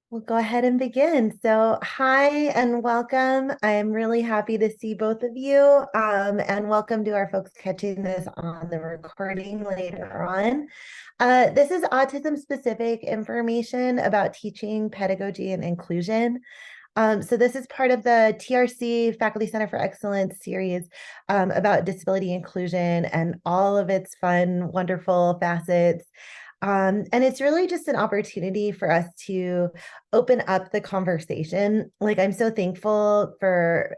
We'll go ahead and begin. So, hi and welcome. I'm really happy to see both of you, and welcome to our folks catching this on the recording later on. This is autism-specific information about teaching, pedagogy, and inclusion. So this is part of the TRC Faculty Center for Excellence series about disability inclusion and all of its fun, wonderful facets. And it's really just an opportunity for us to open up the conversation. Like, I'm so thankful for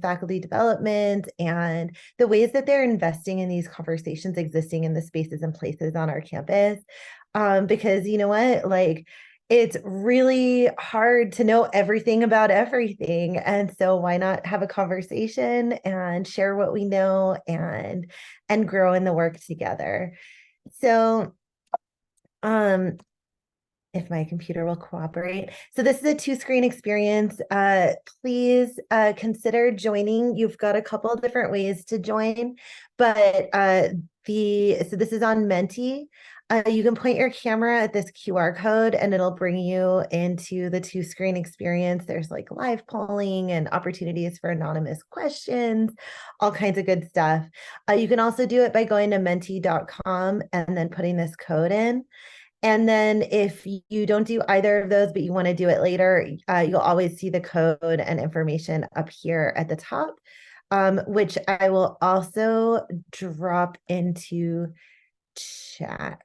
faculty development and the ways that they're investing in these conversations existing in the spaces and places on our campus. Because you know what? Like, it's really hard to know everything about everything. And so why not have a conversation and share what we know and grow in the work together. So um if my computer will cooperate. So this is a two-screen experience. Please consider joining. You've got a couple of different ways to join, but so this is on Menti. You can point your camera at this QR code and it'll bring you into the two-screen experience. There's like live polling and opportunities for anonymous questions, all kinds of good stuff. You can also do it by going to menti.com and then putting this code in. And then if you don't do either of those, but you want to do it later, you'll always see the code and information up here at the top, which I will also drop into chat.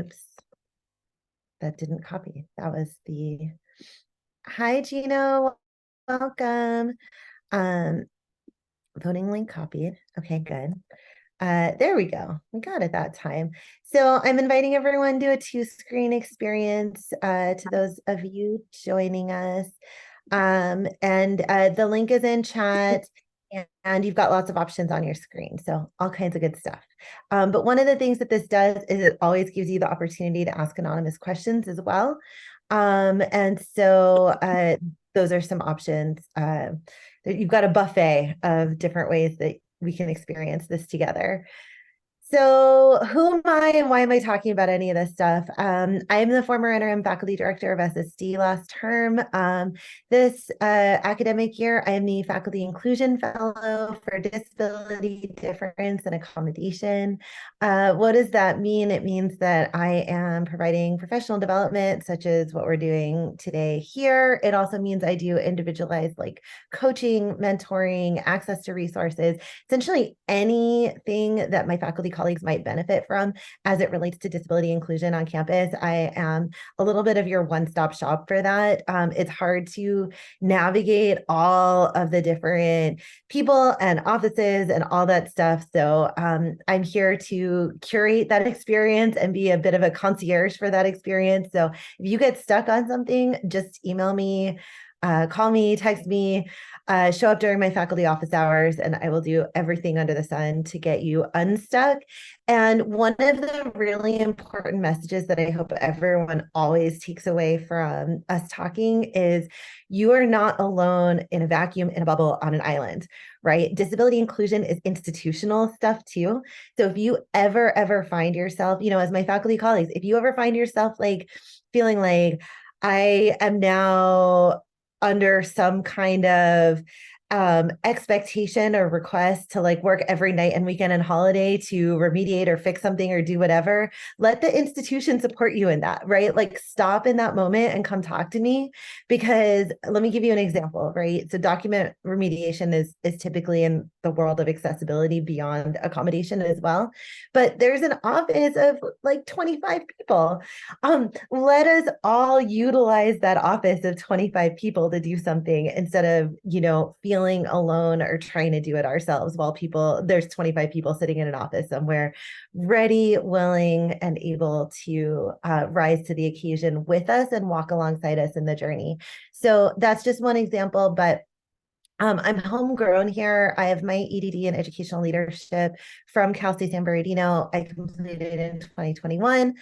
Oops, that didn't copy. That was the, hi, Gino, welcome. Um, Voting link copied. Okay, good. There we go. We got it that time. So I'm inviting everyone to a two-screen experience to those of you joining us. And the link is in chat and you've got lots of options on your screen. So all kinds of good stuff. But one of the things that this does is it always gives you the opportunity to ask anonymous questions as well. And so those are some options. You've got a buffet of different ways that we can experience this together. So who am I and why am I talking about any of this stuff? I am the former interim faculty director of SSD last term. This academic year, I am the faculty inclusion fellow for disability, difference, and accommodation. What does that mean? It means that I am providing professional development, such as what we're doing today here. It also means I do individualized like coaching, mentoring, access to resources, essentially anything that my faculty colleagues might benefit from as it relates to disability inclusion on campus. I am a little bit of your one-stop shop for that. It's hard to navigate all of the different people and offices and all that stuff. So I'm here to curate that experience and be a bit of a concierge for that experience. So if you get stuck on something, just email me, call me, text me, show up during my faculty office hours, and I will do everything under the sun to get you unstuck. And one of the really important messages that I hope everyone always takes away from us talking is you are not alone in a vacuum, in a bubble, on an island, right? Disability inclusion is institutional stuff too. So if you ever find yourself, as my faculty colleagues, if you ever find yourself like feeling like I am now under some kind of expectation or request to like work every night and weekend and holiday to remediate or fix something or do whatever, let the institution support you in that, right? Like stop in that moment and come talk to me, because let me give you an example, right? So document remediation is typically in the world of accessibility beyond accommodation as well. But there's an office of like 25 people. Let us all utilize that office of 25 people to do something instead of, feeling alone or trying to do it ourselves while there's 25 people sitting in an office somewhere ready, willing, and able to rise to the occasion with us and walk alongside us in the journey. So that's just one example, but I'm homegrown here. I have my EDD in educational leadership from Cal State San Bernardino. I completed in 2021.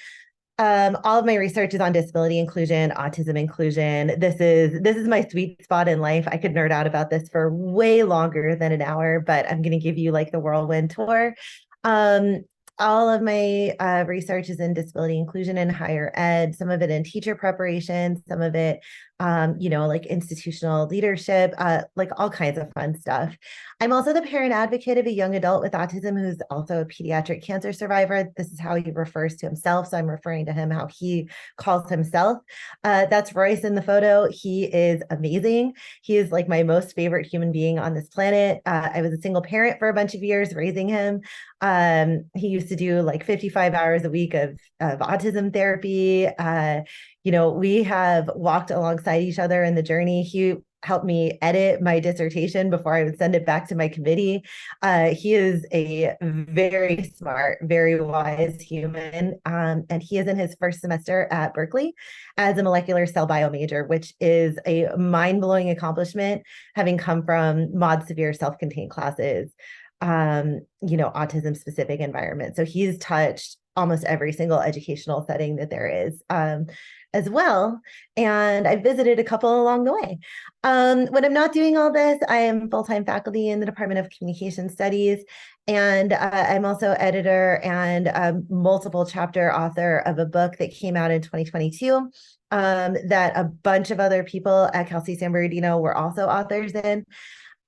All of my research is on disability inclusion, autism inclusion. This is my sweet spot in life. I could nerd out about this for way longer than an hour, but I'm going to give you like the whirlwind tour. Um, all of my research is in disability inclusion in higher ed, some of it in teacher preparation, some of it like institutional leadership, like all kinds of fun stuff. I'm also the parent advocate of a young adult with autism who's also a pediatric cancer survivor. This is how he refers to himself. So I'm referring to him how he calls himself. That's Royce in the photo. He is amazing. He is like my most favorite human being on this planet. I was a single parent for a bunch of years raising him. He used to do like 55 hours a week of autism therapy. We have walked alongside each other in the journey. He helped me edit my dissertation before I would send it back to my committee. He is a very smart, very wise human. And he is in his first semester at Berkeley as a molecular cell bio major, which is a mind-blowing accomplishment, having come from mod severe self-contained classes, autism specific environment. So he's touched almost every single educational setting that there is. As well. And I visited a couple along the way. When I'm not doing all this, I am full-time faculty in the Department of Communication Studies. And I'm also editor and multiple chapter author of a book that came out in 2022 that a bunch of other people at Cal State San Bernardino were also authors in.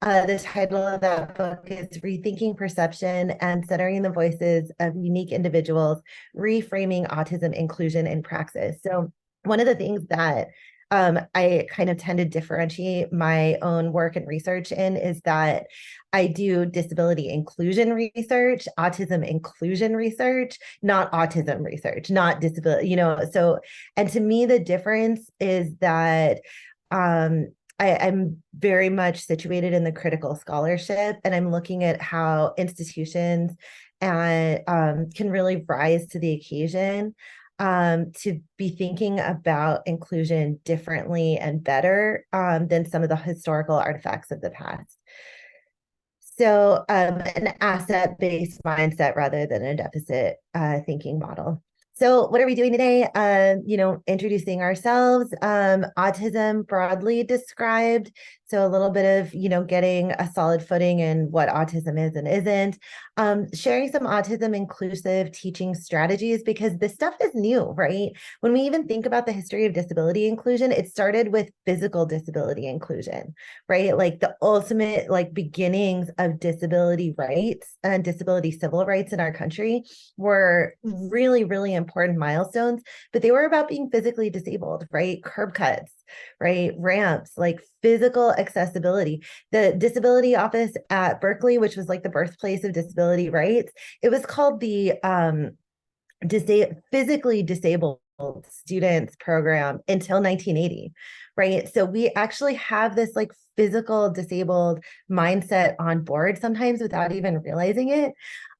The title of that book is Rethinking Perception and Centering the Voices of Unique Individuals, Reframing Autism Inclusion in Praxis. So one of the things that I kind of tend to differentiate my own work and research in is that I do disability inclusion research, autism inclusion research, not autism research, not disability, so, and to me, the difference is that I'm very much situated in the critical scholarship, and I'm looking at how institutions and can really rise to the occasion to be thinking about inclusion differently and better than some of the historical artifacts of the past. So an asset-based mindset rather than a deficit thinking model. So what are we doing today? Introducing ourselves, autism broadly described. So a little bit of, getting a solid footing in what autism is and isn't. Sharing some autism inclusive teaching strategies, because this stuff is new, right? When we even think about the history of disability inclusion, it started with physical disability inclusion, right? Like the ultimate beginnings of disability rights and disability civil rights in our country were really, really important milestones, but they were about being physically disabled, right? Curb cuts, right? Ramps, like physical accessibility. The disability office at Berkeley, which was like the birthplace of disability rights, it was called the physically disabled students program until 1980, right? So we actually have this physical disabled mindset on board sometimes without even realizing it.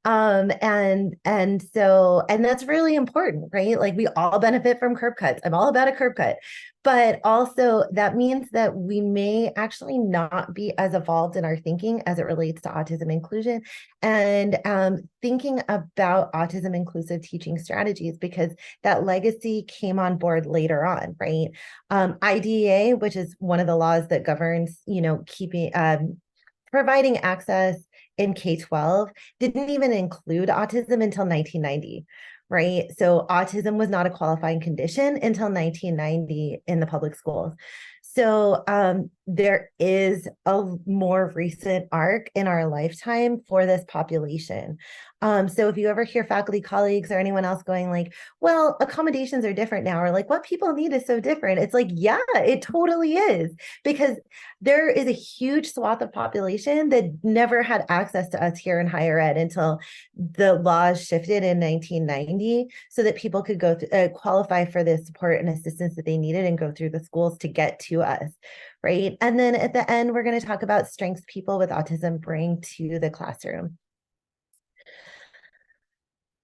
And that's really important, right? Like we all benefit from curb cuts. I'm all about a curb cut, but also that means that we may actually not be as evolved in our thinking as it relates to autism inclusion and thinking about autism inclusive teaching strategies, because that legacy came on board later on, right? IDEA, which is one of the laws that governs, keeping providing access in K-12, didn't even include autism until 1990, right? So autism was not a qualifying condition until 1990 in the public schools. So there is a more recent arc in our lifetime for this population. So if you ever hear faculty colleagues or anyone else going well, accommodations are different now, or what people need is so different. It's yeah, it totally is, because there is a huge swath of population that never had access to us here in higher ed until the laws shifted in 1990 so that people could go qualify for the support and assistance that they needed and go through the schools to get to us, right? And then at the end, we're going to talk about strengths people with autism bring to the classroom.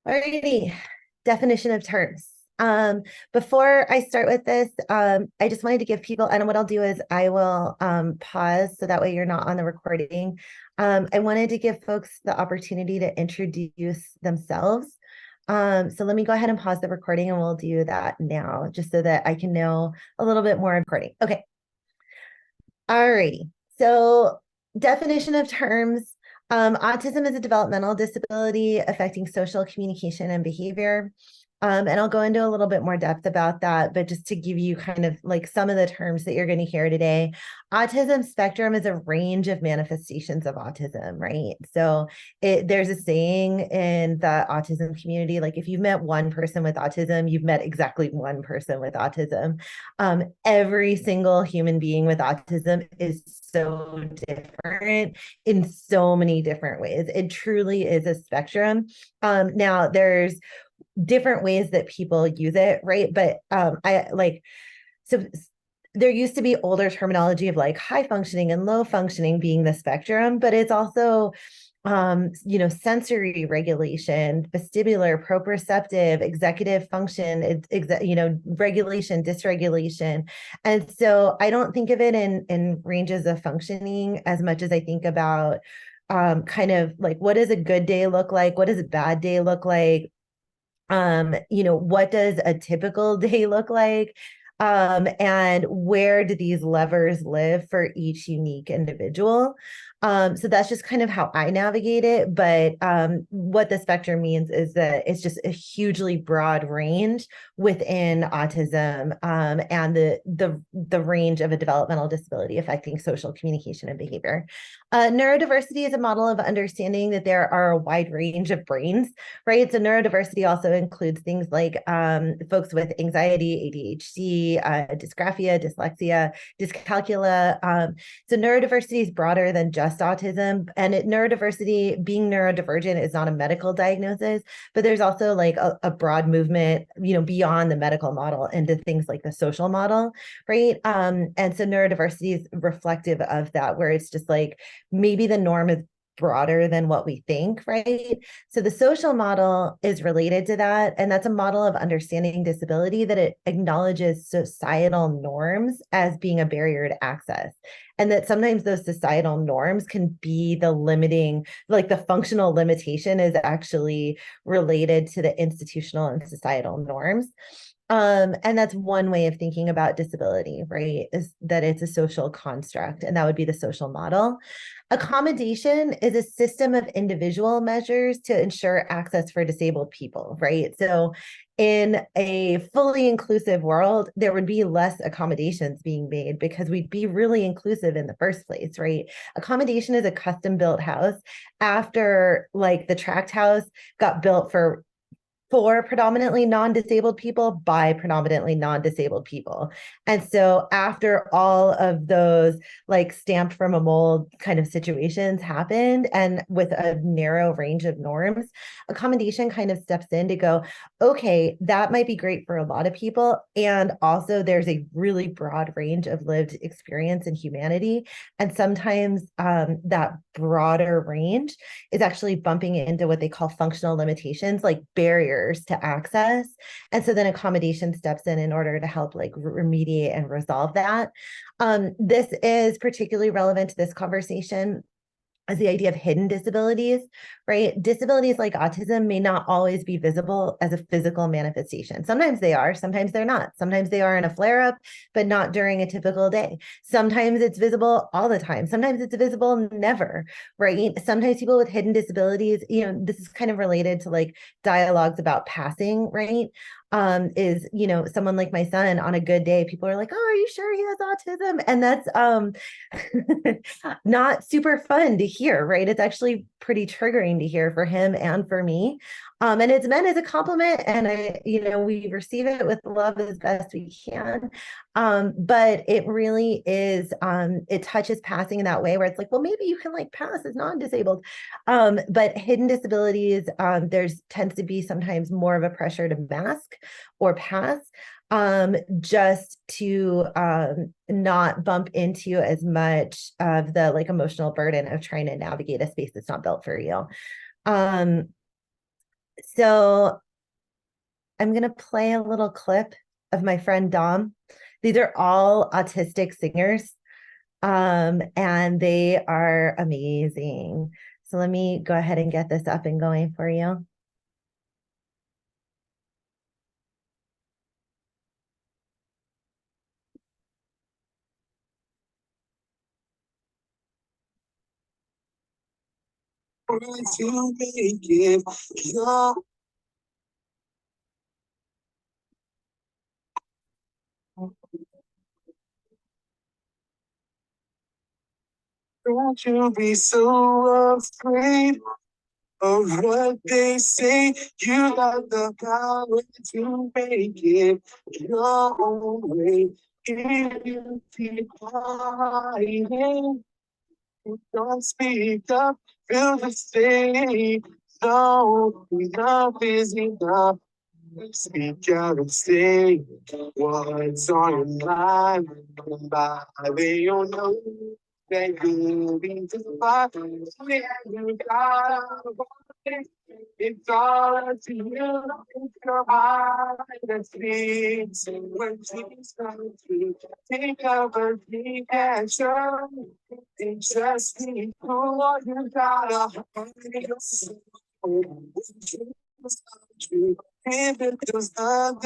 Alrighty, definition of terms. Before I start with this, I just wanted to give people, and what I'll do is I will pause so that way you're not on the recording. I wanted to give folks the opportunity to introduce themselves. So let me go ahead and pause the recording and we'll do that now, just so that I can know a little bit more recording. Okay. Alrighty. So definition of terms. Autism is a developmental disability affecting social communication and behavior. And I'll go into a little bit more depth about that, but just to give you kind of like some of the terms that you're going to hear today, autism spectrum is a range of manifestations of autism, right? So there's a saying in the autism community, like if you've met one person with autism, you've met exactly one person with autism. Every single human being with autism is so different in so many different ways. It truly is a spectrum. Now there's different ways that people use it, right? But I like so there used to be older terminology of like high functioning and low functioning being the spectrum, but it's also sensory regulation, vestibular, proprioceptive, executive function, regulation, dysregulation. And so I don't think of it in ranges of functioning as much as I think about kind of like what does a good day look like? What does a bad day look like? What does a typical day look like? And where do these levers live for each unique individual? So that's just kind of how I navigate it. But what the spectrum means is that it's just a hugely broad range within autism, and the range of a developmental disability affecting social communication and behavior. Neurodiversity is a model of understanding that there are a wide range of brains, right? So neurodiversity also includes things like folks with anxiety, ADHD, dysgraphia, dyslexia, dyscalculia. So neurodiversity is broader than just autism, and neurodiversity, being neurodivergent, is not a medical diagnosis, but there's also like a broad movement, beyond the medical model into things like the social model, right? And so neurodiversity is reflective of that, where it's just like maybe the norm is broader than what we think, right? So the social model is related to that. And that's a model of understanding disability that it acknowledges societal norms as being a barrier to access. And that sometimes those societal norms can be the limiting, like the functional limitation is actually related to the institutional and societal norms. And that's one way of thinking about disability, right? Is that it's a social construct, and that would be the social model. Accommodation is a system of individual measures to ensure access for disabled people, right? So in a fully inclusive world, there would be less accommodations being made because we'd be really inclusive in the first place, right? Accommodation is a custom built house after like the tract house got built for predominantly non-disabled people by predominantly non-disabled people. And so after all of those like stamped from a mold kind of situations happened, and with a narrow range of norms, accommodation kind of steps in to go, okay, that might be great for a lot of people. And also there's a really broad range of lived experience in humanity. And sometimes that broader range is actually bumping into what they call functional limitations, like barriers to access. And so then accommodation steps in order to help like remediate and resolve that. This is particularly relevant to this conversation as the idea of hidden disabilities, right? Disabilities like autism may not always be visible as a physical manifestation. Sometimes they are, sometimes they're not. Sometimes they are in a flare up, but not during a typical day. Sometimes it's visible all the time. Sometimes it's visible never, right? Sometimes people with hidden disabilities, this is kind of related to like dialogues about passing, right? Is someone like my son on a good day, people are like, oh, are you sure he has autism? And that's not super fun to hear, right? It's actually pretty triggering to hear for him and for me. And it's meant as a compliment, and we receive it with love as best we can. But it really is, it touches passing in that way where it's like, well, maybe you can like pass as non-disabled. But hidden disabilities, there's tends to be sometimes more of a pressure to mask or pass, just to not bump into as much of the like emotional burden of trying to navigate a space that's not built for you. So I'm going to play a little clip of my friend Dom. These are all autistic singers, and they are amazing. So let me go ahead and get this up and going for you. To make it Don't you be so afraid of what they say. You got the power to make it your own way. If you keep fighting, don't speak up, feel the same. No, enough is enough. Speak out and say what's on your mind. By you know that you'll be fine. Yeah, you gotta fight. It's all up to you. It's your heart that speaks. When she's coming to take over the action, it just be cool. You gotta find yourself.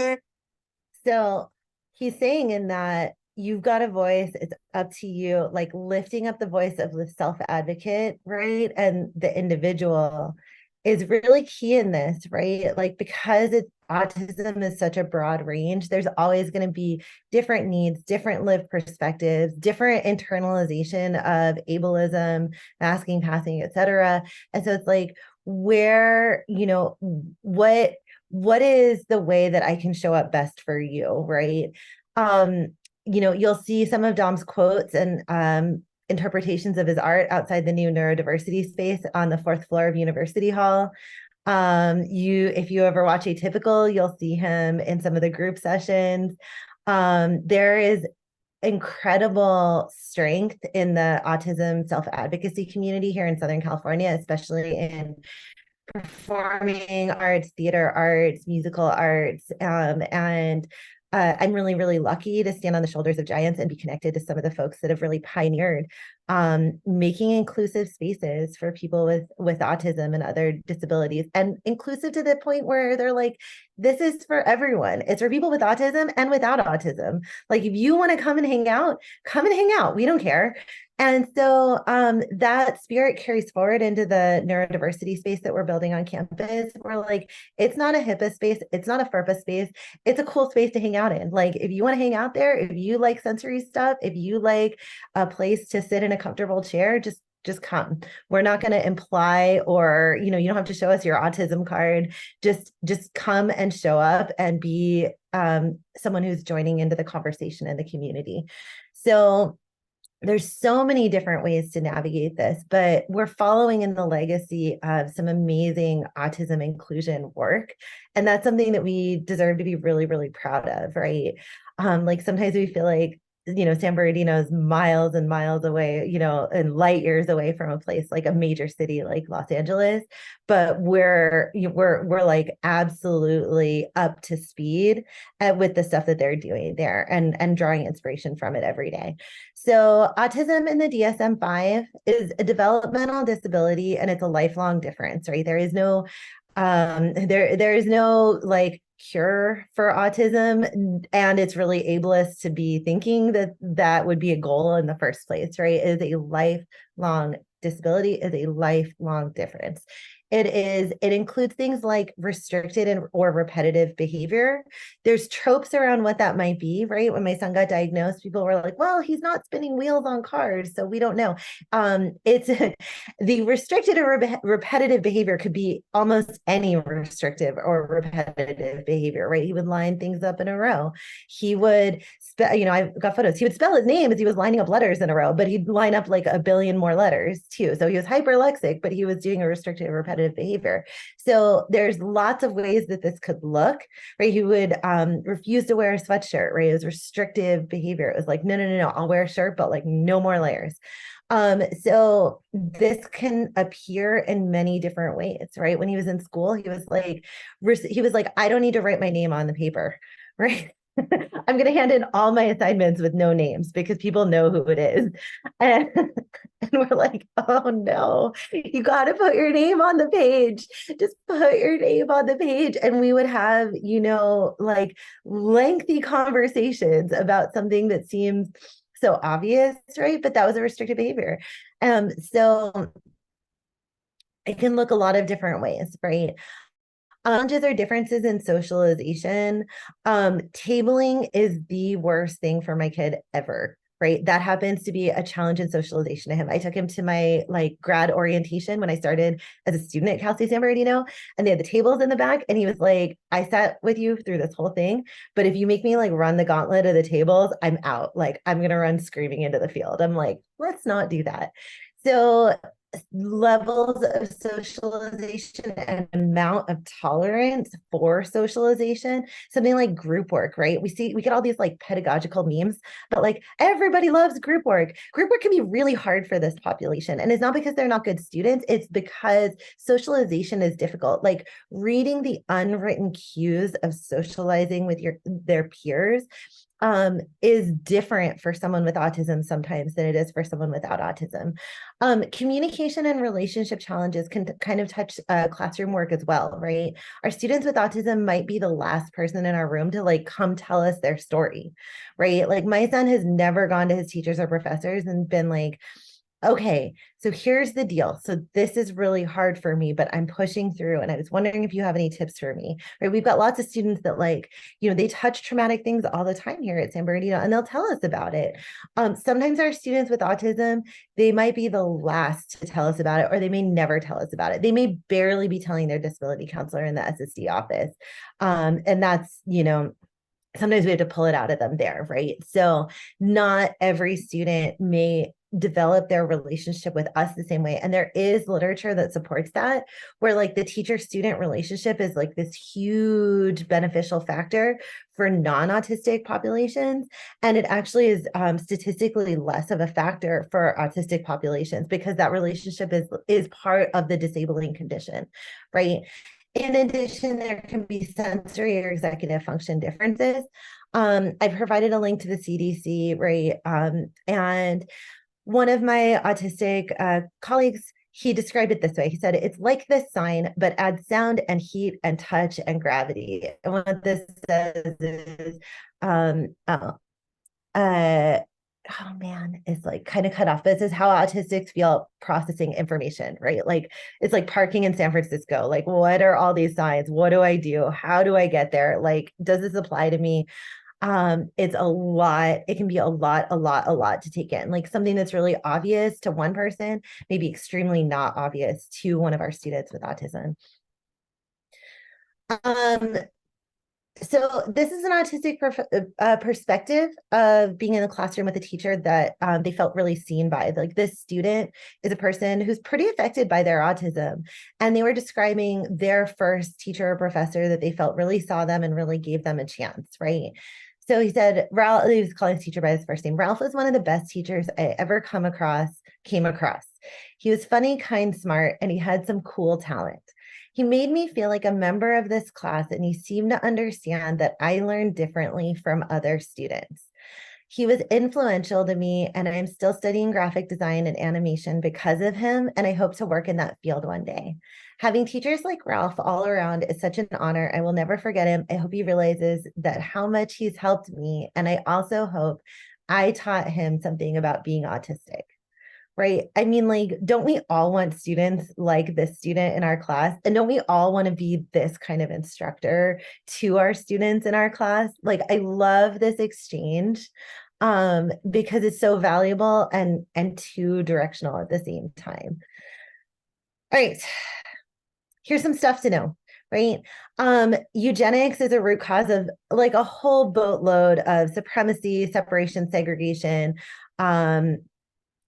So he's saying in that you've got a voice, it's up to you, like lifting up the voice of the self-advocate, right? And the individual is really key in this, right? Like because it's autism is such a broad range, there's always going to be different needs, different lived perspectives, different internalization of ableism, masking, passing, etc. And so it's like where, what is the way that I can show up best for you, right? Um, you'll see some of Dom's quotes and interpretations of his art outside the new neurodiversity space on the fourth floor of University Hall. If you ever watch Atypical, you'll see him in some of the group sessions. There is incredible strength in the autism self-advocacy community here in Southern California, especially in performing arts, theater arts, musical arts. And I'm really, really lucky to stand on the shoulders of giants and be connected to some of the folks that have really pioneered making inclusive spaces for people with autism and other disabilities, and inclusive to the point where they're like, this is for everyone. It's for people with autism and without autism. Like, if you want to come and hang out, come and hang out. We don't care. And so that spirit carries forward into the neurodiversity space that we're building on campus. We're like, it's not a HIPAA space. It's not a FERPA space. It's a cool space to hang out in. Like, if you want to hang out there, if you like sensory stuff, if you like a place to sit in a comfortable chair, just come. We're not going to imply, or, you don't have to show us your autism card. Just come and show up and be someone who's joining into the conversation in the community. So there's so many different ways to navigate this, but we're following in the legacy of some amazing autism inclusion work. And that's something that we deserve to be really, really proud of, right? Like sometimes we feel like, San Bernardino is miles and miles away, and light years away from a place like a major city like Los Angeles, but we're like absolutely up to speed with the stuff that they're doing there, and drawing inspiration from it every day. So autism in the DSM-5 is a developmental disability, and it's a lifelong difference, right? There is no there is no like cure for autism, and it's really ableist to be thinking that that would be a goal in the first place, right? It is a lifelong disability, is a lifelong difference. It includes things like restricted or repetitive behavior. There's tropes around what that might be, right? When my son got diagnosed, people were like, well, he's not spinning wheels on cars, so we don't know. It's the restricted or repetitive behavior could be almost any restrictive or repetitive behavior, right? He would line things up in a row. He would, I've got photos. He would spell his name as he was lining up letters in a row, but he'd line up like a billion more letters too. So he was hyperlexic, but he was doing a restricted or repetitive behavior. So there's lots of ways that this could look, right? He would refuse to wear a sweatshirt, right? It was restrictive behavior. It was like, no, I'll wear a shirt, but like no more layers. So this can appear in many different ways, right? When he was in school, he was like, I don't need to write my name on the paper, right? I'm going to hand in all my assignments with no names because people know who it is. And, and we're like, oh no, you got to put your name on the page. Just put your name on the page. And we would have, like lengthy conversations about something that seems so obvious, right? But that was a restricted behavior. So it can look a lot of different ways, right? Challenges are differences in socialization. Tabling is the worst thing for my kid ever, right? That happens to be a challenge in socialization to him. I took him to my like grad orientation when I started as a student at Cal State San Bernardino, and they had the tables in the back. And he was like, I sat with you through this whole thing, but if you make me like run the gauntlet of the tables, I'm out. Like, I'm going to run screaming into the field. I'm like, let's not do that. So levels of socialization and amount of tolerance for socialization, something like group work, right? We get all these like pedagogical memes, but like everybody loves group work. Group work can be really hard for this population, and it's not because they're not good students, it's because socialization is difficult. Like reading the unwritten cues of socializing with their peers is different for someone with autism sometimes than it is for someone without autism. Communication and relationship challenges can kind of touch classroom work as well, right? Our students with autism might be the last person in our room to like come tell us their story, right? Like my son has never gone to his teachers or professors and been like, okay, so here's the deal. So this is really hard for me, but I'm pushing through. And I was wondering if you have any tips for me, right? We've got lots of students that like, they touch traumatic things all the time here at San Bernardino, and they'll tell us about it. Sometimes our students with autism, they might be the last to tell us about it, or they may never tell us about it. They may barely be telling their disability counselor in the SSD office. And that's, sometimes we have to pull it out of them there, right? So not every student may develop their relationship with us the same way. And there is literature that supports that, where like the teacher-student relationship is like this huge beneficial factor for non-autistic populations. And it actually is statistically less of a factor for autistic populations because that relationship is part of the disabling condition, right? In addition, there can be sensory or executive function differences. I provided a link to the CDC, right? And one of my autistic colleagues, he described it this way. He said, it's like this sign, but add sound and heat and touch and gravity. And what this says is, oh, oh man, it's like kind of cut off. This is how autistics feel processing information, right? Like it's like parking in San Francisco. Like, what are all these signs? What do I do? How do I get there? Like, does this apply to me? It's a lot. It can be a lot to take in. Like something that's really obvious to one person may be extremely not obvious to one of our students with autism. So this is an autistic perspective of being in the classroom with a teacher that they felt really seen by. Like this student is a person who's pretty affected by their autism, and they were describing their first teacher or professor that they felt really saw them and really gave them a chance, right? So he said, Ralph, he was calling his teacher by his first name. Ralph was one of the best teachers I ever came across. He was funny, kind, smart, and he had some cool talent. He made me feel like a member of this class, and he seemed to understand that I learned differently from other students. He was influential to me, and I'm still studying graphic design and animation because of him, and I hope to work in that field one day. Having teachers like Ralph all around is such an honor. I will never forget him. I hope he realizes that how much he's helped me, and I also hope I taught him something about being autistic. Right. I mean, like, don't we all want students like this student in our class? And don't we all want to be this kind of instructor to our students in our class? Like, I love this exchange because it's so valuable and two directional at the same time. All right. Here's some stuff to know, right? Eugenics is a root cause of like a whole boatload of supremacy, separation, segregation,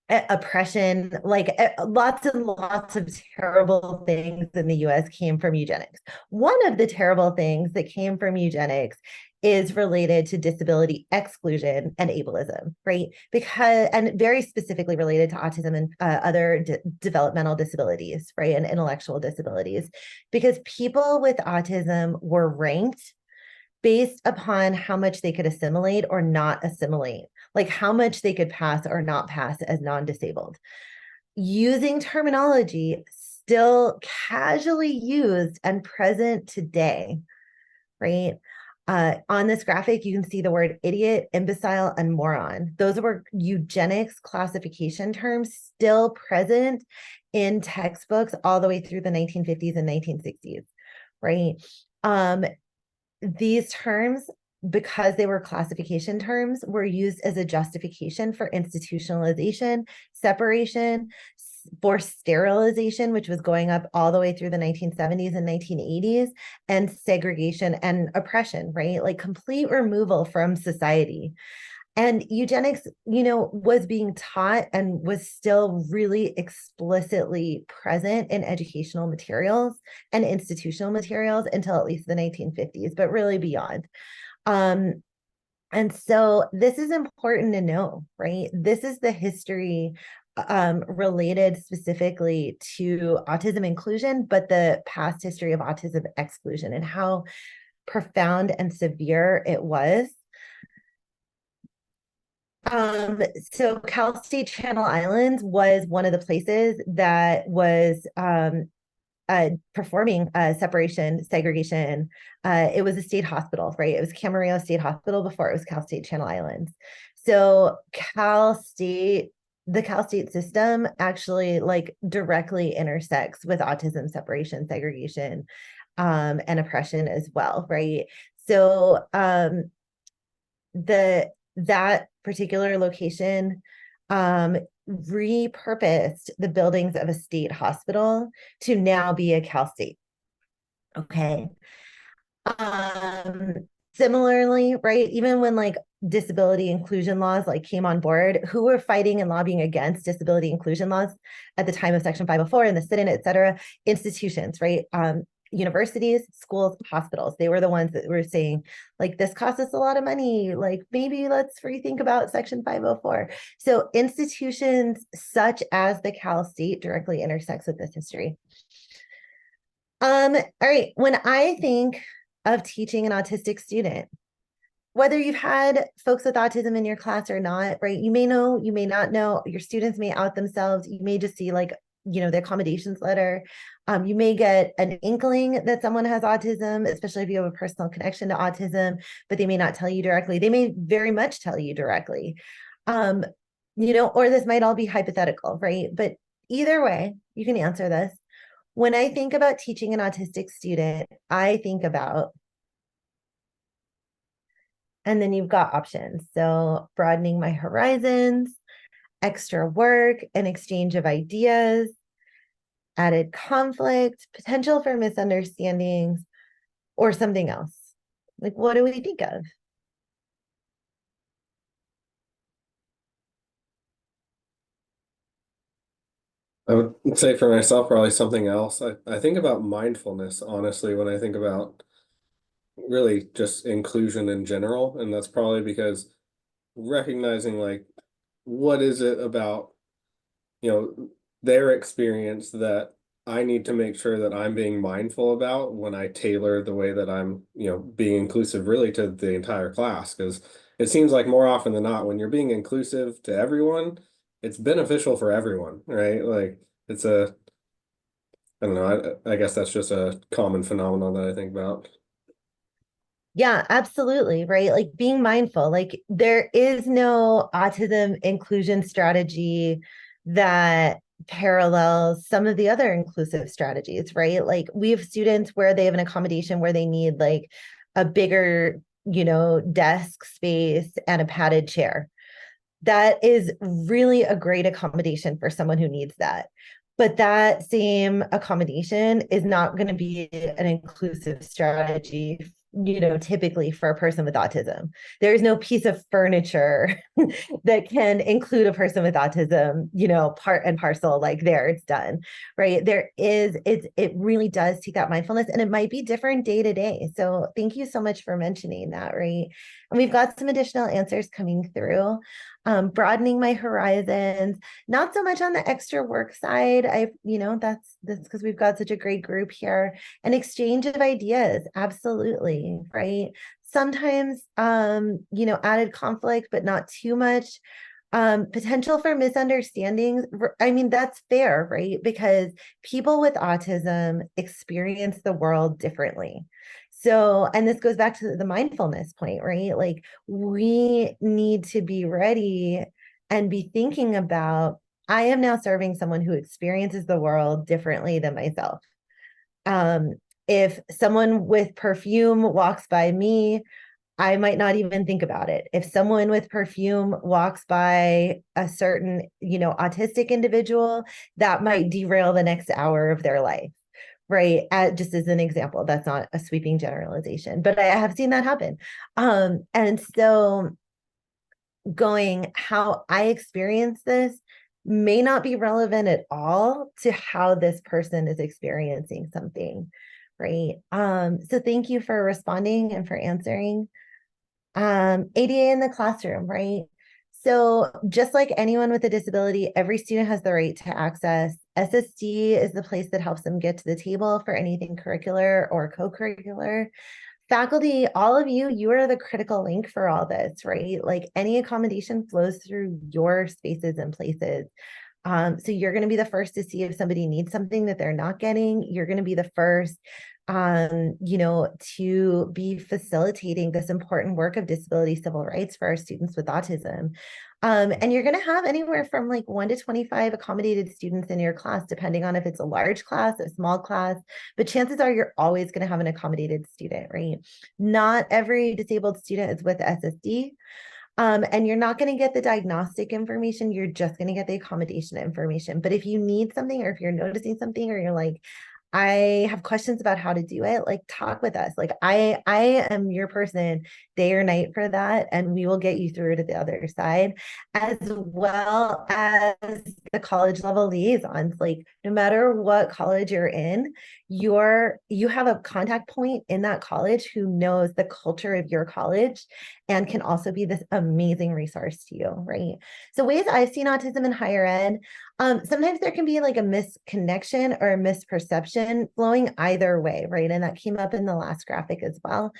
oppression, like lots and lots of terrible things in the US came from eugenics. One of the terrible things that came from eugenics is related to disability exclusion and ableism, right? Because, and very specifically related to autism and other developmental disabilities, right? And intellectual disabilities, because people with autism were ranked based upon how much they could assimilate or not assimilate, like how much they could pass or not pass as non-disabled. Using terminology still casually used and present today, right? On this graphic, you can see the word idiot, imbecile, and moron. Those were eugenics classification terms still present in textbooks all the way through the 1950s and 1960s, right? These terms because they were classification terms, were used as a justification for institutionalization, separation, for sterilization, which was going up all the way through the 1970s and 1980s, and segregation and oppression, right? Like complete removal from society. And eugenics, was being taught and was still really explicitly present in educational materials and institutional materials until at least the 1950s, but really beyond. And so this is important to know, right? This is the history related specifically to autism inclusion, but the past history of autism exclusion and how profound and severe it was. So Cal State Channel Islands was one of the places that was performing separation, segregation. It was a state hospital, right? It was Camarillo State Hospital before it was Cal State Channel Islands. So the Cal State system actually like directly intersects with autism, separation, segregation, and oppression as well, right? So that particular location repurposed the buildings of a state hospital to now be a Cal State. Okay. Similarly, right, even when like disability inclusion laws like came on board, who were fighting and lobbying against disability inclusion laws at the time of Section 504 and the sit-in, et cetera, institutions, right? Universities, schools, hospitals, they were the ones that were saying, like, this costs us a lot of money, like maybe let's rethink about Section 504. So institutions such as the Cal State directly intersects with this history. All right, when I think of teaching an autistic student, whether you've had folks with autism in your class or not, right? You may know, you may not know, your students may out themselves. You may just see like, the accommodations letter. You may get an inkling that someone has autism, especially if you have a personal connection to autism, but they may not tell you directly. They may very much tell you directly. Or this might all be hypothetical, right? But either way, you can answer this. When I think about teaching an autistic student, I think about, and then you've got options. So broadening my horizons, extra work, an exchange of ideas, added conflict, potential for misunderstandings, or something else. Like, what do we think of? I would say for myself, probably something else. I think about mindfulness, honestly, when I think about really just inclusion in general. And that's probably because recognizing like what is it about, you know, their experience that I need to make sure that I'm being mindful about when I tailor the way that I'm, being inclusive really to the entire class. Because it seems like more often than not, when you're being inclusive to everyone, it's beneficial for everyone, right? Like it's I don't know, I guess that's just a common phenomenon that I think about. Yeah, absolutely. Right. Like being mindful, like there is no autism inclusion strategy that parallels some of the other inclusive strategies, right? Like we have students where they have an accommodation where they need like a bigger, desk space and a padded chair. That is really a great accommodation for someone who needs that. But that same accommodation is not going to be an inclusive strategy, typically for a person with autism. There is no piece of furniture that can include a person with autism, part and parcel, like there, it's done, right? It really does take that mindfulness and it might be different day to day. So thank you so much for mentioning that, right? And we've got some additional answers coming through. Broadening my horizons, not so much on the extra work side. That's because we've got such a great group here. An exchange of ideas, absolutely, right? Sometimes, added conflict, but not too much. Potential for misunderstandings. I mean, that's fair, right? Because people with autism experience the world differently. So, and this goes back to the mindfulness point, right? Like we need to be ready and be thinking about, I am now serving someone who experiences the world differently than myself. If someone with perfume walks by me, I might not even think about it. If someone with perfume walks by a certain, autistic individual, that might derail the next hour of their life. Right. Just as an example, that's not a sweeping generalization, but I have seen that happen. And so going how I experience this may not be relevant at all to how this person is experiencing something. Right. So thank you for responding and for answering. ADA in the classroom, right? So just like anyone with a disability, every student has the right to access. SSD is the place that helps them get to the table for anything curricular or co-curricular. Faculty, all of you, you are the critical link for all this, right? Like any accommodation flows through your spaces and places. So you're going to be the first to see if somebody needs something that they're not getting. You're going to be the first, to be facilitating this important work of disability civil rights for our students with autism. And you're going to have anywhere from like 1 to 25 accommodated students in your class, depending on if it's a large class, a small class, but chances are you're always going to have an accommodated student, right? Not every disabled student is with SSD. And you're not going to get the diagnostic information. You're just going to get the accommodation information. But if you need something, or if you're noticing something, or you're like, I have questions about how to do it, like talk with us. Like I am your person day or night for that, and we will get you through to the other side, as well as the college level liaisons. Like no matter what college you're in, you have a contact point in that college who knows the culture of your college and can also be this amazing resource to you, right? So ways I've seen autism in higher ed, sometimes there can be like a misconnection or a misperception flowing either way, right? And that came up in the last graphic as well.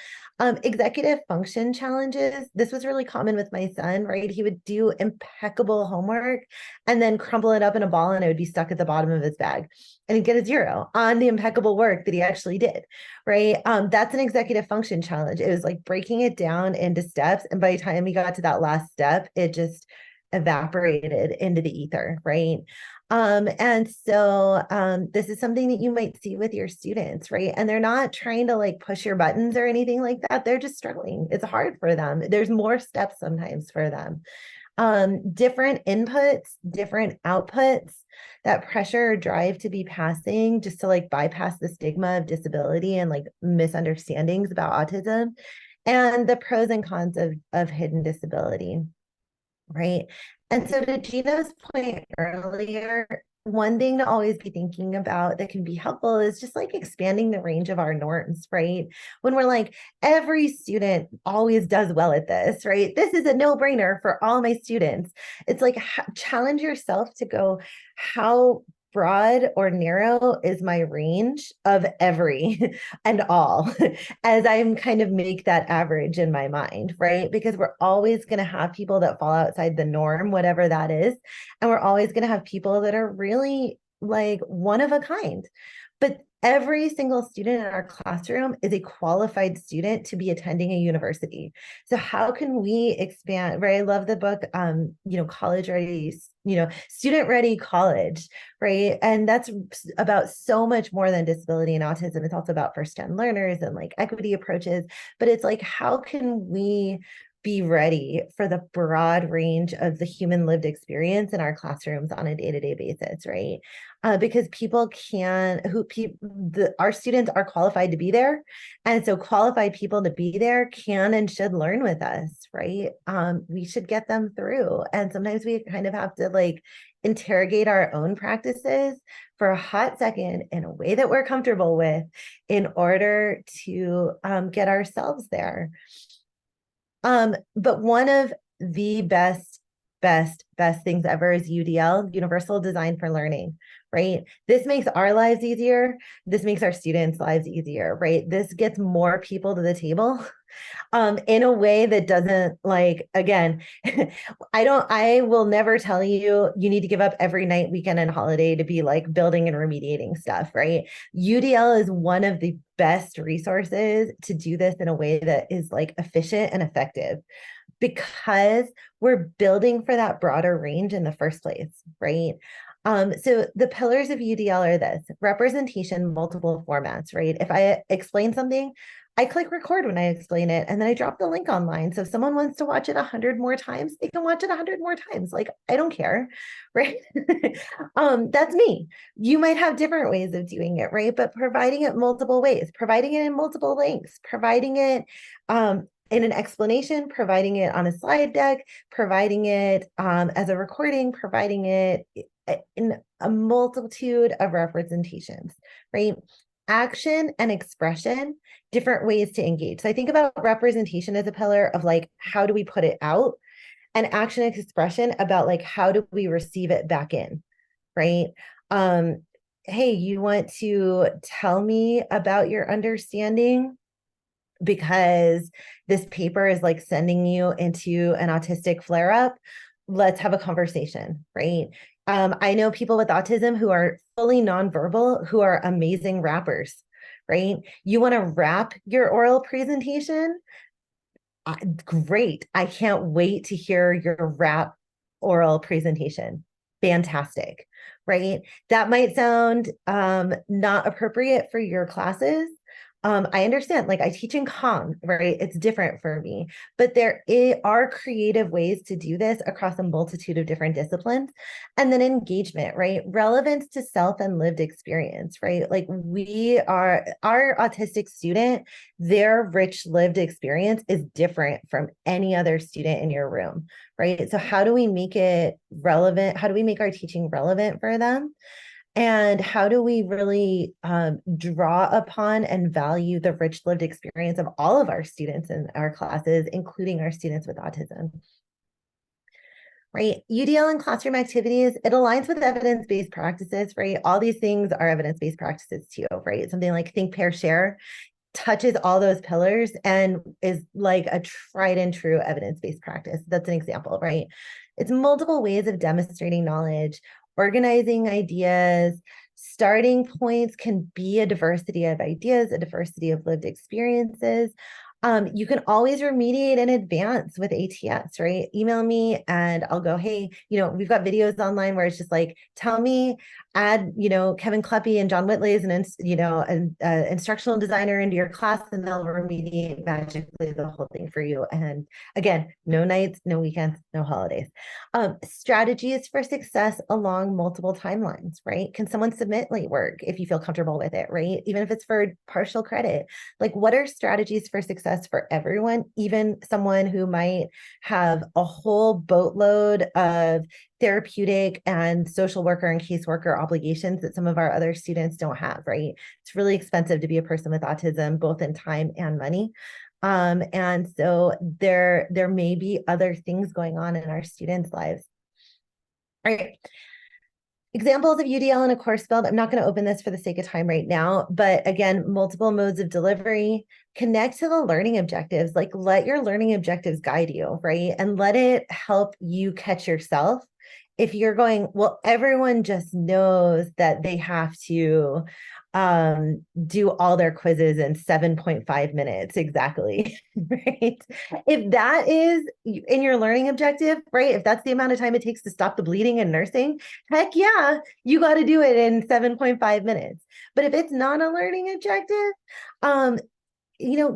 Executive function challenges. This was really common with my son, right? He would do impeccable homework and then crumble it up in a ball and it would be stuck at the bottom of his bag. And he'd get a 0 on the impeccable work that he actually did, right? That's an executive function challenge. It was like breaking it down into steps. And by the time he got to that last step, it just evaporated into the ether, right? And so this is something that you might see with your students, right? And they're not trying to like push your buttons or anything like that. They're just struggling. It's hard for them. There's more steps sometimes for them. Different inputs, different outputs, that pressure or drive to be passing just to like bypass the stigma of disability and like misunderstandings about autism, and the pros and cons of hidden disability. Right. And so to Gina's point earlier, one thing to always be thinking about that can be helpful is just like expanding the range of our norms, right? When we're like, every student always does well at this, right? This is a no-brainer for all my students. It's like challenge yourself to go, how broad or narrow is my range of every and all, as I'm kind of make that average in my mind, right? Because we're always going to have people that fall outside the norm, whatever that is. And we're always going to have people that are really like one of a kind. But every single student in our classroom is a qualified student to be attending a university. So how can we expand, right? I love the book, College Ready, Student Ready College, right? And that's about so much more than disability and autism. It's also about first-gen learners and like equity approaches, but it's like, how can we be ready for the broad range of the human lived experience in our classrooms on a day-to-day basis, right? Because people can, our students are qualified to be there. And so qualified people to be there can and should learn with us, right? We should get them through. And sometimes we kind of have to like interrogate our own practices for a hot second in a way that we're comfortable with in order to get ourselves there. But one of the best things ever is UDL, Universal Design for Learning, right? This makes our lives easier. This makes our students' lives easier, right? This gets more people to the table in a way that doesn't like, again, I will never tell you, you need to give up every night, weekend, and holiday to be like building and remediating stuff, right? UDL is one of the best resources to do this in a way that is like efficient and effective, because we're building for that broader range in the first place, right? So the pillars of UDL are this: representation, multiple formats, right? If I explain something, I click record when I explain it, and then I drop the link online. So if someone wants to watch it 100 more times, they can watch it 100 more times. Like, I don't care, right? That's me. You might have different ways of doing it, right? But providing it multiple ways, providing it in multiple links, providing it in an explanation, providing it on a slide deck, providing it as a recording, providing it in a multitude of representations, right? Action and expression, different ways to engage. So I think about representation as a pillar of like, how do we put it out? And action and expression about like, how do we receive it back in, right? Hey, you want to tell me about your understanding because this paper is like sending you into an autistic flare up? Let's have a conversation, right? I know people with autism who are fully nonverbal, who are amazing rappers, right? You want to rap your oral presentation? Great. I can't wait to hear your rap oral presentation. Fantastic, right? That might sound not appropriate for your classes. I understand, like I teach in comm, right? It's different for me, but there are creative ways to do this across a multitude of different disciplines. And then engagement, right? Relevance to self and lived experience, right? Like our autistic student, their rich lived experience is different from any other student in your room, right? So how do we make it relevant? How do we make our teaching relevant for them? And how do we really draw upon and value the rich lived experience of all of our students in our classes, including our students with autism? Right? UDL and classroom activities, it aligns with evidence-based practices, right? All these things are evidence-based practices too, right? Something like think, pair, share touches all those pillars and is like a tried and true evidence-based practice. That's an example, right? It's multiple ways of demonstrating knowledge, organizing ideas. Starting points can be a diversity of ideas, a diversity of lived experiences. You can always remediate in advance with ATS, right? Email me and I'll go, hey, we've got videos online where it's just like, tell me, add, Kevin Kleppe and John Whitley as an instructional designer into your class, and they'll remediate magically the whole thing for you. And again, no nights, no weekends, no holidays. Strategies for success along multiple timelines, right? Can someone submit late work if you feel comfortable with it, right? Even if it's for partial credit, like what are strategies for success for everyone, even someone who might have a whole boatload of therapeutic and social worker and caseworker obligations that some of our other students don't have, right? It's really expensive to be a person with autism, both in time and money. And so there may be other things going on in our students' lives. All right. Examples of UDL in a course build. I'm not going to open this for the sake of time right now, but again, multiple modes of delivery. Connect to the learning objectives. Like let your learning objectives guide you, right? And let it help you catch yourself. If you're going, well, everyone just knows that they have to do all their quizzes in 7.5 minutes exactly, right? If that is in your learning objective, right? If that's the amount of time it takes to stop the bleeding in nursing, heck yeah, you got to do it in 7.5 minutes. But if it's not a learning objective,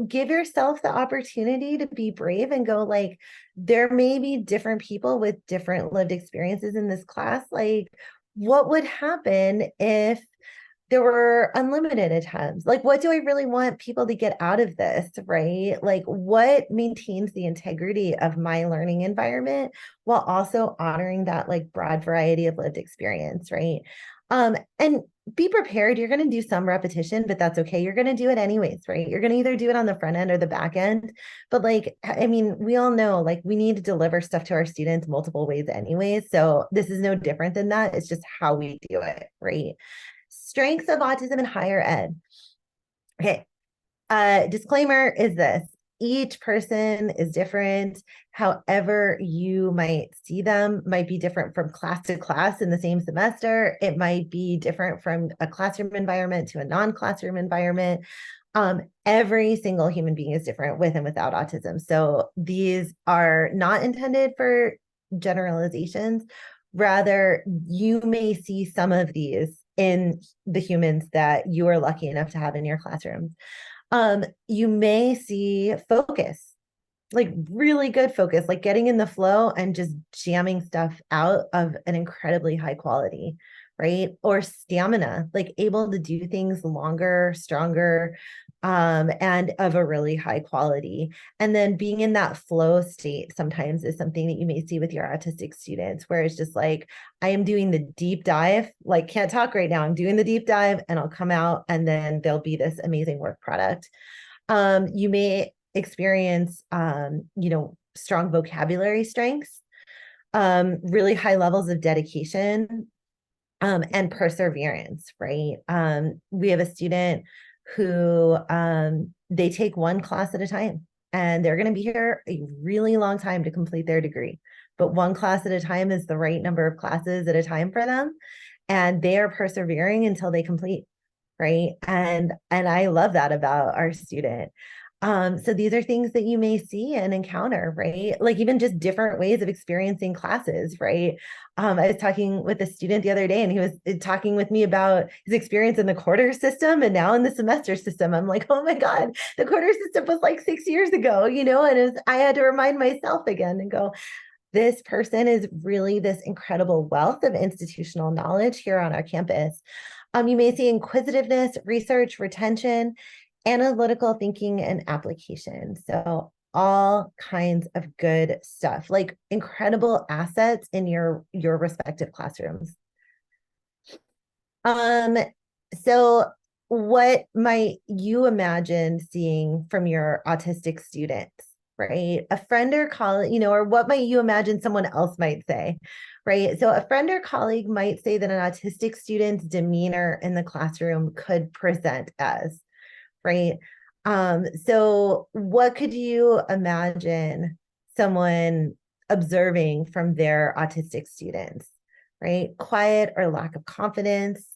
give yourself the opportunity to be brave and go like, there may be different people with different lived experiences in this class. Like, what would happen if there were unlimited attempts? Like, what do I really want people to get out of this, right? Like, what maintains the integrity of my learning environment while also honoring that like broad variety of lived experience, right? And be prepared. You're going to do some repetition, but that's okay. You're going to do it anyways, right? You're going to either do it on the front end or the back end. But like, I mean, we all know like we need to deliver stuff to our students multiple ways anyways. So this is no different than that. It's just how we do it, right? Strengths of autism in higher ed. Okay. Disclaimer is this. Each person is different. However you might see them might be different from class to class in the same semester. It might be different from a classroom environment to a non-classroom environment. Every single human being is different with and without autism. So these are not intended for generalizations. Rather, you may see some of these in the humans that you are lucky enough to have in your classrooms. You may see focus, like really good focus, like getting in the flow and just jamming stuff out of an incredibly high quality, right? Or stamina, like able to do things longer, stronger, and of a really high quality. And then being in that flow state sometimes is something that you may see with your autistic students, where it's just like, I am doing the deep dive, like can't talk right now. I'm doing the deep dive and I'll come out and then there'll be this amazing work product. You may experience, strong vocabulary strengths, really high levels of dedication, and perseverance, right? We have a student who they take one class at a time, and they're going to be here a really long time to complete their degree. But one class at a time is the right number of classes at a time for them, and they are persevering until they complete, right? And I love that about our student. So these are things that you may see and encounter, right? Like even just different ways of experiencing classes, right? I was talking with a student the other day and he was talking with me about his experience in the quarter system and now in the semester system. I'm like, oh my God, the quarter system was like 6 years ago, and I had to remind myself again and go, this person is really this incredible wealth of institutional knowledge here on our campus. You may see inquisitiveness, research, retention, analytical thinking, and application. So all kinds of good stuff, like incredible assets in your respective classrooms. So what might you imagine seeing from your autistic students, right? A friend or colleague, or what might you imagine someone else might say, right? So a friend or colleague might say that an autistic student's demeanor in the classroom could present as, right? So what could you imagine someone observing from their autistic students, right? Quiet or lack of confidence,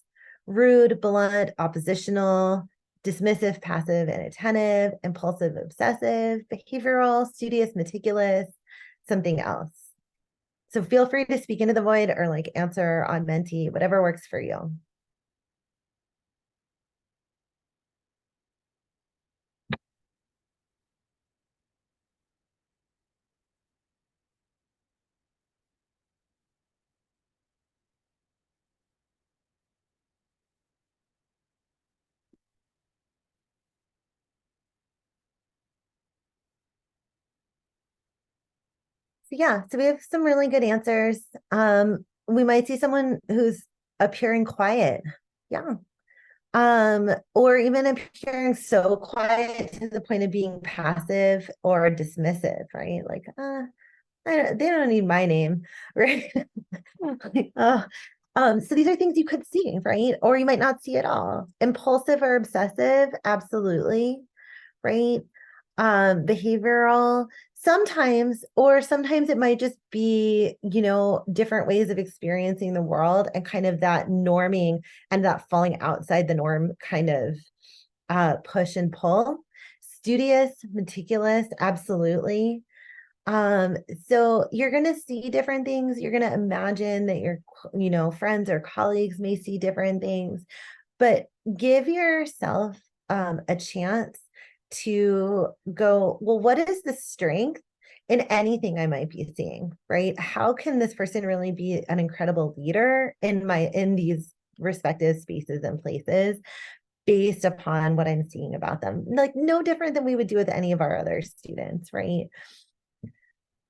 rude, blunt, oppositional, dismissive, passive, inattentive, impulsive, obsessive, behavioral, studious, meticulous, something else. So feel free to speak into the void or like answer on Menti, whatever works for you. So yeah, so we have some really good answers. We might see someone who's appearing quiet. Yeah. Or even appearing so quiet to the point of being passive or dismissive, right? Like, they don't need my name, right? So these are things you could see, right? Or you might not see at all. Impulsive or obsessive, absolutely, right? Behavioral, sometimes, or sometimes it might just be, different ways of experiencing the world and kind of that norming and that falling outside the norm kind of push and pull. Studious, meticulous, absolutely. So you're going to see different things. You're going to imagine that your, friends or colleagues may see different things, but give yourself a chance to go, well, what is the strength in anything I might be seeing, right? How can this person really be an incredible leader in these respective spaces and places based upon what I'm seeing about them? Like no different than we would do with any of our other students, right?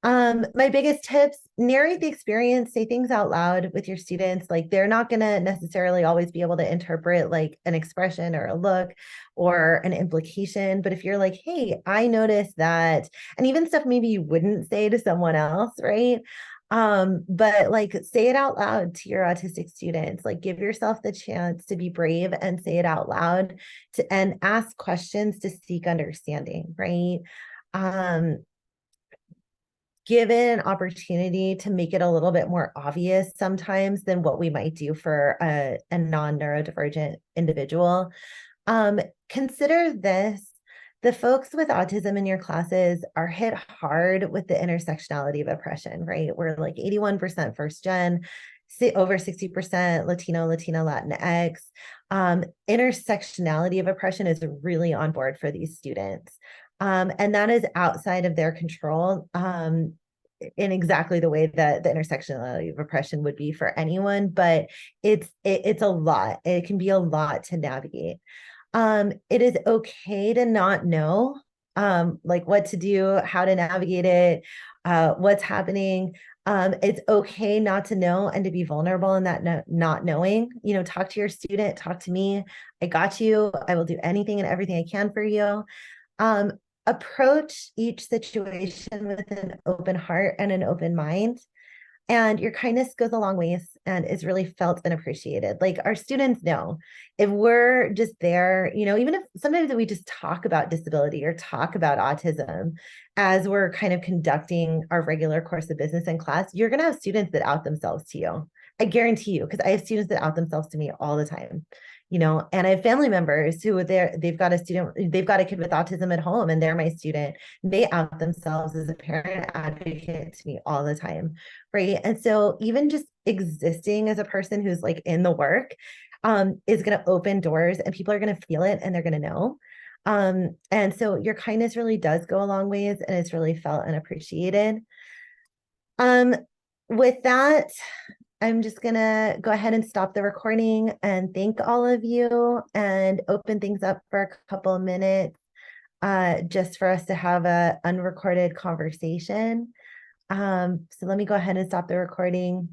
My biggest tips, narrate the experience, say things out loud with your students. Like they're not going to necessarily always be able to interpret like an expression or a look or an implication. But if you're like, hey, I noticed that, and even stuff maybe you wouldn't say to someone else, right? But like say it out loud to your autistic students, like give yourself the chance to be brave and say it out loud and ask questions to seek understanding, right? Give it an opportunity to make it a little bit more obvious sometimes than what we might do for a non-neurodivergent individual. Consider this. The folks with autism in your classes are hit hard with the intersectionality of oppression, right? We're like 81% first gen. over 60% Latino, Latina, Latinx. Intersectionality of oppression is really on board for these students. And that is outside of their control, in exactly the way that the intersectionality of oppression would be for anyone, but it's a lot. It can be a lot to navigate. It is okay to not know, like what to do, how to navigate it, what's happening. It's okay not to know and to be vulnerable in that not knowing. You know, talk to your student, talk to me. I got you. I will do anything and everything I can for you. Um, Approach each situation with an open heart and an open mind. And your kindness goes a long ways and is really felt and appreciated. Like our students know if we're just there, you know, even if sometimes we just talk about disability or talk about autism as we're kind of conducting our regular course of business in class, you're going to have students that out themselves to you. I guarantee you, because I have students that out themselves to me all the time, you know, and I have family members who are there, they've got a kid with autism at home and they're my student. They out themselves as a parent advocate to me all the time. Right. And so even just existing as a person who's like in the work is going to open doors and people are going to feel it and they're going to know. And so your kindness really does go a long ways and it's really felt and appreciated. Um, with that, I'm just going to go ahead and stop the recording and thank all of you and open things up for a couple of minutes just for us to have a unrecorded conversation. So let me go ahead and stop the recording.